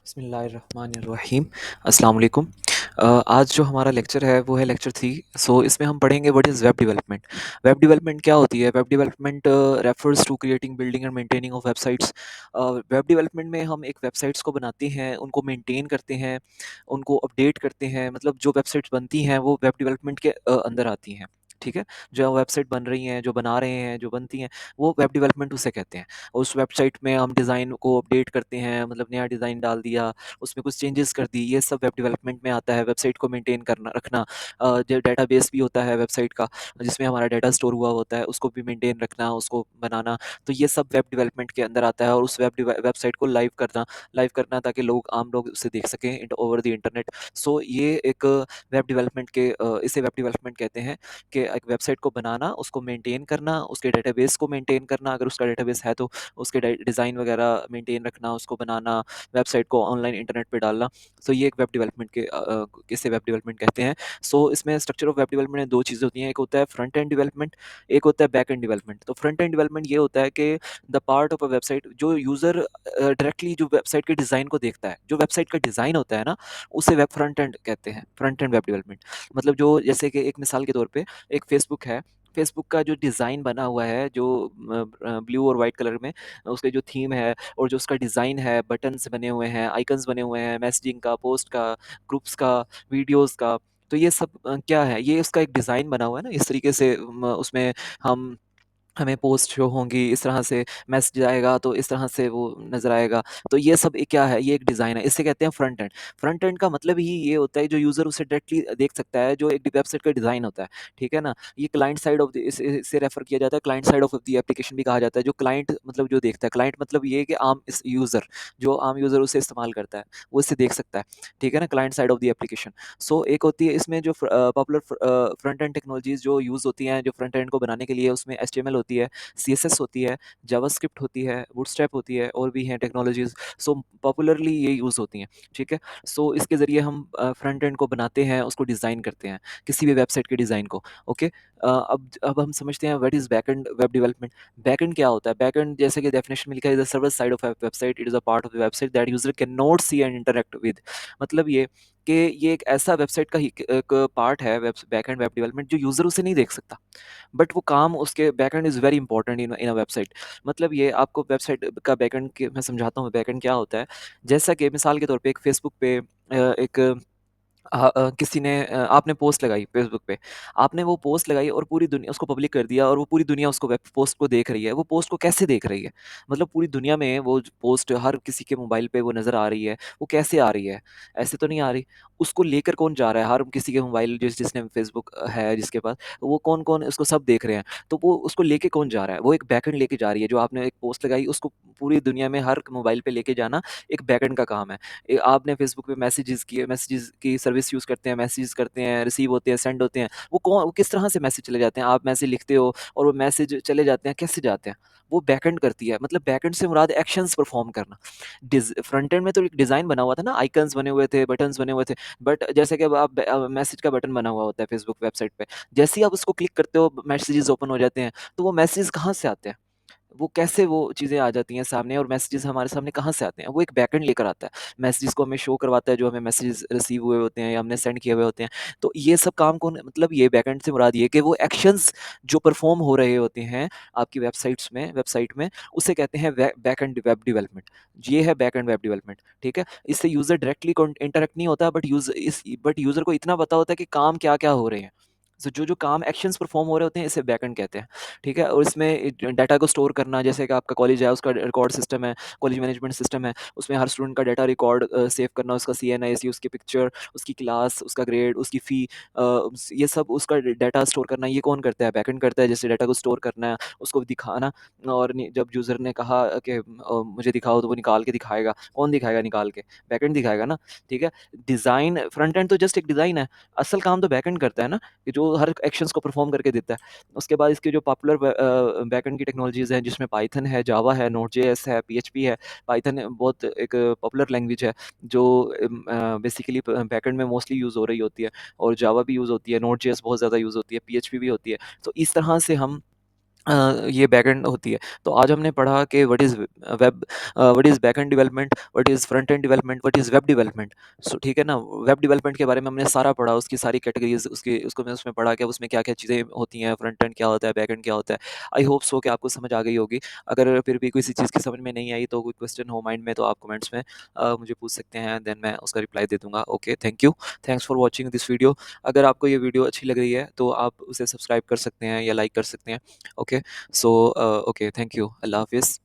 बिस्मिल्लाहिर्रहमानिर्रहीम। अस्सलाम वालेकुम। आज जो हमारा लेक्चर है वो है लेक्चर 3। इसमें हम पढ़ेंगे what is web development. Web development क्या होती है? Web development refers to creating, building and maintaining of websites. Web development में हम एक वेबसाइट्स को बनाते हैं, उनको मेंटेन करते हैं, उनको अपडेट करते हैं। मतलब जो वेबसाइट्स बनती हैं वो वेब डेवलपमेंट के अंदर आती हैं। ठीक है? जो वेबसाइट बन रही हैं, जो बना रहे हैं, जो बनती हैं, वो वेब डेवलपमेंट उसे कहते हैं। उस वेबसाइट में हम डिज़ाइन को अपडेट करते हैं, मतलब नया डिज़ाइन डाल दिया, उसमें कुछ चेंजेस कर दी, ये सब वेब डेवलपमेंट में आता है। वेबसाइट को मेंटेन करना रखना, जो डेटाबेस भी होता है वेबसाइट का, जिसमें हमारा डाटा स्टोर हुआ होता है, उसको भी मेंटेन रखना, उसको बनाना, तो ये सब वेब डेवलपमेंट के अंदर आता है। और उस वेबसाइट को लाइव करना ताकि लोग, आम लोग उसे देख सकें ओवर द इंटरनेट। ये एक वेब डेवलपमेंट के इसे वेब डेवलपमेंट कहते हैं कि एक वेबसाइट को बनाना, उसको मेंटेन करना, उसके डेटाबेस को मेंटेन करना, अगर उसका डेटाबेस है तो उसके डिज़ाइन वगैरह मेंटेन रखना, उसको बनाना, वेबसाइट को ऑनलाइन इंटरनेट पे डालना। ये एक वेब डेवलपमेंट इसे वेब डेवलपमेंट कहते हैं। इसमें स्ट्रक्चर ऑफ वेब डेवलपमेंट में 2 चीज़ें होती हैं, एक होता है फ्रंट एंड डेवलपमेंट, एक होता है बैक एंड डेवलपमेंट। तो फ्रंट एंड डेवलपमेंट ये होता है कि the part of a website, जो यूज़र डायरेक्टली जो वेबसाइट के डिज़ाइन को देखता है, जो वेबसाइट का डिज़ाइन होता है ना, उसे वेब फ्रंट एंड कहते हैं, फ्रंट एंड वेब डेवलपमेंट। मतलब जो, जैसे कि एक मिसाल के तौर पे एक फ़ेसबुक है, फ़ेसबुक का जो डिज़ाइन बना हुआ है, जो ब्लू और वाइट कलर में, उसके जो थीम है और जो उसका डिज़ाइन है, बटन्स बने हुए हैं, आइकन्स बने हुए हैं, मैसेजिंग का, पोस्ट का, ग्रुप्स का, वीडियोज़ का, तो ये सब क्या है? ये उसका एक डिज़ाइन बना हुआ है ना, इस तरीके से उसमें हम हमें पोस्ट शो होंगी, इस तरह से मैसेज आएगा, तो इस तरह से वो नज़र आएगा। तो ये सब क्या है? ये एक डिज़ाइन है, इसे कहते हैं फ्रंट एंड। फ्रंट एंड का मतलब ही ये होता है जो यूज़र उसे डायरेक्टली देख सकता है, जो एक वेबसाइट का डिज़ाइन होता है, ठीक है ना? ये क्लाइंट साइड ऑफ द, इसे रेफ़र किया जाता है, client side of the application भी कहा जाता है। जो क्लाइंट मतलब जो देखता है, क्लाइंट मतलब ये है कि आम इस यूज़र, जो आम यूज़र उसे इस्तेमाल करता है, वो इसे देख सकता है, ठीक है ना? Client side of the application. एक होती है इसमें जो पॉपुलर फ्रंट एंड टेक्नोलॉजीज़ जो यूज़ होती हैं, जो फ्रंट एंड को बनाने के लिए, उसमें एचटीएमएल होती है, सीएसएस होती है, जावास्क्रिप्ट होती है, बूटस्ट्रैप होती है, और भी हैं टेक्नोलॉजीज़। पॉपुलरली ये यूज़ होती हैं, ठीक है? इसके ज़रिए हम फ्रंट एंड को बनाते हैं, उसको डिज़ाइन करते हैं, किसी भी वेबसाइट के डिज़ाइन को, ओके? अब हम समझते हैं what is backend web development. Backend क्या होता है? बैकएंड, जैसे कि डेफिनेशन में लिखा है, the server side of a website, it is a part of the website that user can not see and interact with. मतलब ये कि ये एक ऐसा वेबसाइट का ही एक पार्ट है, बैकएंड वेब डेवलपमेंट, जो यूज़र उसे नहीं देख सकता, बट वो काम उसके backend is very important in a website. मतलब ये आपको वेबसाइट का बैकएंड के मैं समझाता हूँ बैकएंड क्या होता है। जैसा कि मिसाल के तौर पे एक फेसबुक पे एक किसी ने आपने पोस्ट लगाई फेसबुक पे, आपने वो पोस्ट लगाई और पूरी दुनिया उसको पब्लिक कर दिया, और वो पूरी दुनिया उसको वेब पोस्ट को देख रही है। वो पोस्ट को कैसे देख रही है? मतलब पूरी दुनिया में वो पोस्ट हर किसी के मोबाइल पे वो नज़र आ रही है। वो कैसे आ रही है? ऐसे तो नहीं आ रही। उसको लेकर कौन जा रहा है? हर किसी के मोबाइल, जिसने फेसबुक है जिसके पास, वो कौन-कौन उसको सब देख रहे हैं। तो वो उसको लेके कौन जा रहा है? वो एक बैकएंड लेके जा रही है। जो आपने एक पोस्ट लगाई, उसको पूरी दुनिया में हर मोबाइल पे लेके जाना एक बैकएंड का काम है। आपने फेसबुक पे मैसेजेस की सर्विस यूज़ करते हैं, मैसेजेस करते हैं, रिसीव होते हैं, सेंड होते हैं। वो किस तरह से मैसेज चले जाते हैं? आप मैसेज लिखते हो और वो मैसेज चले जाते हैं, कैसे जाते हैं? वो बैकएंड करती है। मतलब बैकएंड से मुराद एक्शंस परफॉर्म करना। फ्रंट एंड में तो एक डिज़ाइन बना हुआ था ना, आइकन्स बने हुए थे, बटन्स बने हुए थे। बट जैसे कि अब आप मैसेज का बटन बना हुआ होता है फेसबुक वेबसाइट पे। जैसे ही आप उसको क्लिक करते हो, मैसेजेस ओपन हो जाते हैं। तो वो मैसेज कहाँ से आते हैं? वो कैसे वो चीज़ें आ जाती हैं सामने, और मैसेजेस हमारे सामने कहाँ से आते हैं? वो एक बैकएंड लेकर आता है। मैसेजेस को हमें शो करवाता है, जो हमें मैसेजेस रिसीव हुए होते हैं या हमने सेंड किए हुए होते हैं। तो ये सब काम कौन, मतलब ये बैकएंड से मुराद ये है कि वो एक्शंस जो परफ़ॉर्म हो रहे होते हैं आपकी वेबसाइट में, उसे कहते हैं बैकएंड वेब डेवलपमेंट। ये है बैकएंड वेब डेवलपमेंट, ठीक है? इससे यूज़र डायरेक्टली इंटरैक्ट नहीं होता, बट यूज़र को इतना पता होता है कि काम क्या-क्या हो रहे हैं। जो काम एक्शंस परफ़ॉर्म हो रहे होते हैं, इसे बैकएंड कहते हैं। ठीक है? और इसमें डाटा को स्टोर करना, जैसे कि आपका कॉलेज है, उसका रिकॉर्ड सिस्टम है, कॉलेज मैनेजमेंट सिस्टम है, उसमें हर स्टूडेंट का डाटा रिकॉर्ड सेव करना, उसका सीएनआईसी, उसकी पिक्चर, उसकी क्लास, उसका ग्रेड, उसकी फ़ी, ये सब उसका डाटा स्टोर करना, ये कौन करता है? बैकएंड करता है। जैसे डाटा को स्टोर करना है, उसको दिखाना, और जब यूज़र ने कहा कि मुझे दिखाओ, तो वो निकाल के दिखाएगा। कौन दिखाएगा निकाल के? बैकएंड दिखाएगा ना, ठीक है? डिज़ाइन, फ्रंट एंड तो जस्ट एक डिज़ाइन है, असल काम तो बैकएंड करता है ना, कि जो हर एक्शंस को परफ़ॉर्म करके देता है। उसके बाद इसके जो पॉपुलर बैकएंड की टेक्नोलॉजीज़ हैं, जिसमें पाइथन है, जावा है, नोड.जेएस है, पीएचपी है। पाइथन बहुत एक पॉपुलर लैंग्वेज है, जो बेसिकली बैकएंड में मोस्टली यूज़ हो रही होती है, और जावा भी यूज़ होती है, नोड.जेएस बहुत ज़्यादा यूज़ होती है, पीएचपी भी होती है। तो इस तरह से हम ये बैकएंड होती है। तो आज हमने पढ़ा कि what is backend development, what is front end development, what is web development. So ठीक है ना? वेब डेवलपमेंट के बारे में हमने सारा पढ़ा, उसकी सारी कैटेगरीज़ उसकी उसको मैं उसमें पढ़ा कि उसमें क्या-क्या चीज़ें होती हैं, फ्रंट एंड क्या होता है, बैक एंड क्या होता है। आई होप सो कि आपको समझ आ गई होगी। अगर फिर भी किसी चीज़ की समझ में नहीं आई तो कोई क्वेश्चन हो माइंड में तो आप कमेंट्स में मुझे पूछ सकते हैं, देन मैं उसका रिप्लाई दे दूँगा। Okay, thank you. Thanks for watching this video. अगर आपको ये वीडियो अच्छी लग रही है तो आप उसे सब्सक्राइब कर सकते हैं या लाइक कर सकते हैं। Okay. So, okay, thank you. Allah Hafiz.